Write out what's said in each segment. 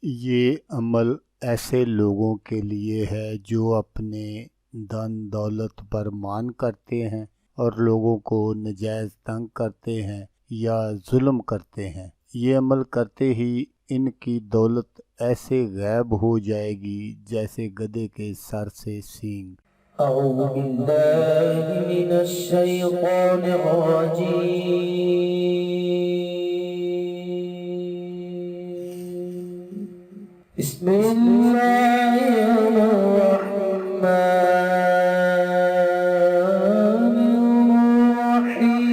یہ عمل ایسے لوگوں کے لیے ہے جو اپنے دن دولت پر مان کرتے ہیں اور لوگوں کو ناجائز تنگ کرتے ہیں یا ظلم کرتے ہیں۔ یہ عمل کرتے ہی ان کی دولت ایسے غائب ہو جائے گی جیسے گدھے کے سر سے سینگ۔ اعوذ باللہ من الشیطان الرجیم، بسم اللہ الرحمن الرحیم۔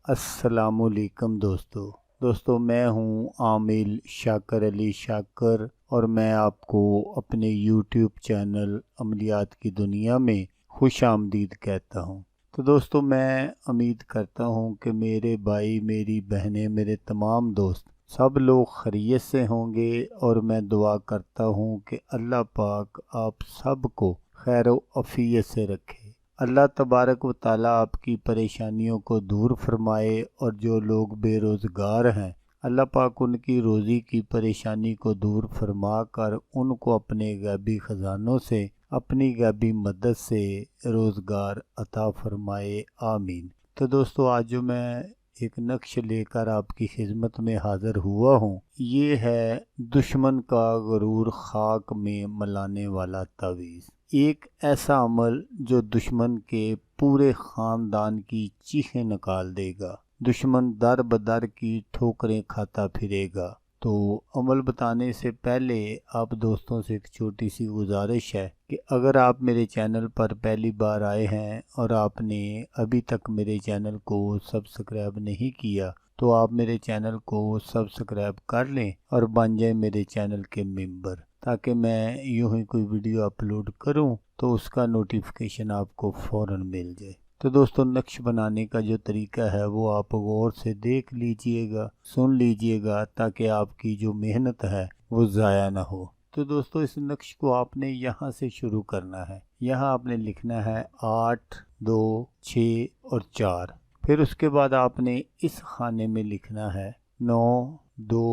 السلام علیکم دوستو میں ہوں عامل شاکر علی شاکر اور میں آپ کو اپنے یوٹیوب چینل عملیات کی دنیا میں خوش آمدید کہتا ہوں۔ تو دوستو میں امید کرتا ہوں کہ میرے بھائی، میری بہنیں، میرے تمام دوست سب لوگ خیریت سے ہوں گے، اور میں دعا کرتا ہوں کہ اللہ پاک آپ سب کو خیر و عافیت سے رکھے۔ اللہ تبارک و تعالیٰ آپ کی پریشانیوں کو دور فرمائے، اور جو لوگ بے روزگار ہیں اللہ پاک ان کی روزی کی پریشانی کو دور فرما کر ان کو اپنے غیبی خزانوں سے، اپنی غیبی مدد سے روزگار عطا فرمائے، آمین۔ تو دوستو آج جو میں ایک نقش لے کر آپ کی خدمت میں حاضر ہوا ہوں، یہ ہے دشمن کا غرور خاک میں ملانے والا تعویذ۔ ایک ایسا عمل جو دشمن کے پورے خاندان کی چیخیں نکال دے گا، دشمن در بدر کی ٹھوکریں کھاتا پھرے گا۔ تو عمل بتانے سے پہلے آپ دوستوں سے ایک چھوٹی سی گزارش ہے کہ اگر آپ میرے چینل پر پہلی بار آئے ہیں اور آپ نے ابھی تک میرے چینل کو سبسکرائب نہیں کیا تو آپ میرے چینل کو سبسکرائب کر لیں اور بن جائیں میرے چینل کے ممبر، تاکہ میں یوں ہی کوئی ویڈیو اپلوڈ کروں تو اس کا نوٹیفیکیشن آپ کو فوراً مل جائے۔ تو دوستو نقش بنانے کا جو طریقہ ہے وہ آپ غور سے دیکھ لیجئے گا، سن لیجئے گا، تاکہ آپ کی جو محنت ہے وہ ضائع نہ ہو۔ تو دوستو اس نقش کو آپ نے یہاں سے شروع کرنا ہے۔ یہاں آپ نے لکھنا ہے 8، 2، 6 اور 4۔ پھر اس کے بعد آپ نے اس خانے میں لکھنا ہے 9، 2،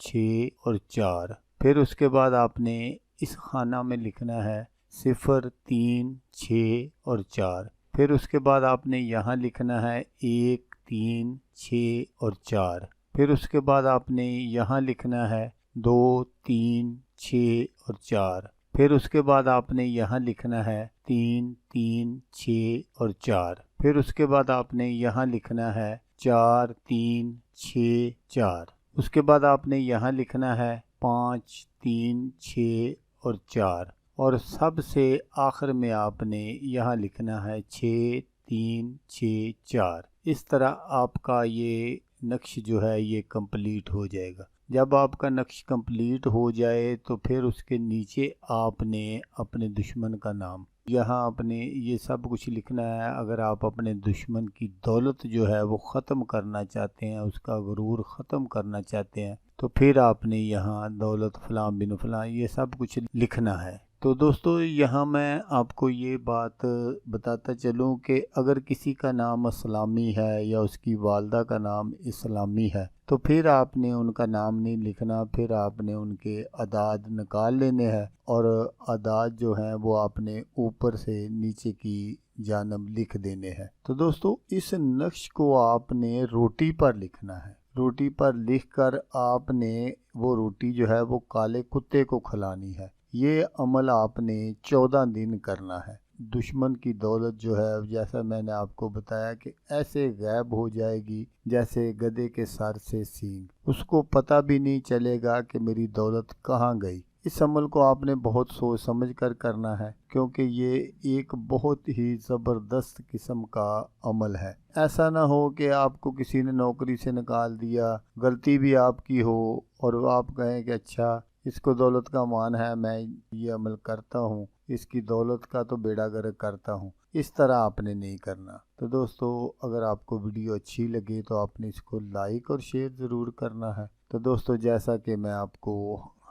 6 اور 4۔ پھر اس کے بعد آپ نے اس خانہ میں لکھنا ہے 0، 3، 6 اور 4۔ پھر اس کے بعد آپ نے یہاں لکھنا ہے 1، 3، 6 اور 4۔ پھر اس کے بعد آپ نے یہاں لکھنا ہے 2، 3، 6 اور 4۔ پھر اس کے بعد آپ نے یہاں لکھنا ہے 3، 3، 6 اور 4۔ پھر اس کے بعد آپ نے یہاں لکھنا ہے 4، 3، 6، 4۔ اس کے بعد آپ نے یہاں لکھنا ہے 5، 3، 6 اور 4۔ اور سب سے آخر میں آپ نے یہاں لکھنا ہے 6، 3، 6، 4۔ اس طرح آپ کا یہ نقش جو ہے یہ کمپلیٹ ہو جائے گا۔ جب آپ کا نقش کمپلیٹ ہو جائے تو پھر اس کے نیچے آپ نے اپنے دشمن کا نام، یہاں آپ نے یہ سب کچھ لکھنا ہے۔ اگر آپ اپنے دشمن کی دولت جو ہے وہ ختم کرنا چاہتے ہیں، اس کا غرور ختم کرنا چاہتے ہیں، تو پھر آپ نے یہاں دولت فلاں بن فلاں یہ سب کچھ لکھنا ہے۔ تو دوستو یہاں میں آپ کو یہ بات بتاتا چلوں کہ اگر کسی کا نام اسلامی ہے یا اس کی والدہ کا نام اسلامی ہے تو پھر آپ نے ان کا نام نہیں لکھنا، پھر آپ نے ان کے اعداد نکال لینے ہیں، اور اعداد جو ہیں وہ آپ نے اوپر سے نیچے کی جانب لکھ دینے ہیں۔ تو دوستو اس نقش کو آپ نے روٹی پر لکھنا ہے۔ روٹی پر لکھ کر آپ نے وہ روٹی جو ہے وہ کالے کتے کو کھلانی ہے۔ یہ عمل آپ نے 14 دن کرنا ہے۔ دشمن کی دولت جو ہے جیسا میں نے آپ کو بتایا کہ ایسے غائب ہو جائے گی جیسے گدھے کے سر سے سینگ، اس کو پتہ بھی نہیں چلے گا کہ میری دولت کہاں گئی۔ اس عمل کو آپ نے بہت سوچ سمجھ کر کرنا ہے، کیونکہ یہ ایک بہت ہی زبردست قسم کا عمل ہے۔ ایسا نہ ہو کہ آپ کو کسی نے نوکری سے نکال دیا، غلطی بھی آپ کی ہو، اور آپ کہیں کہ اچھا اس کو دولت کا مان ہے، میں یہ عمل کرتا ہوں، اس کی دولت کا تو بیڑا گرک کرتا ہوں۔ اس طرح آپ نے نہیں کرنا۔ تو دوستو اگر آپ کو ویڈیو اچھی لگے تو آپ نے اس کو لائک اور شیئر ضرور کرنا ہے۔ تو دوستو جیسا کہ میں آپ کو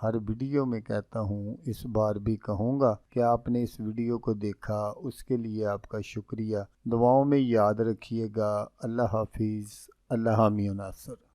ہر ویڈیو میں کہتا ہوں، اس بار بھی کہوں گا کہ آپ نے اس ویڈیو کو دیکھا، اس کے لیے آپ کا شکریہ۔ دعاؤں میں یاد رکھیے گا۔ اللہ حافظ۔ اللہ حامی و ناصر۔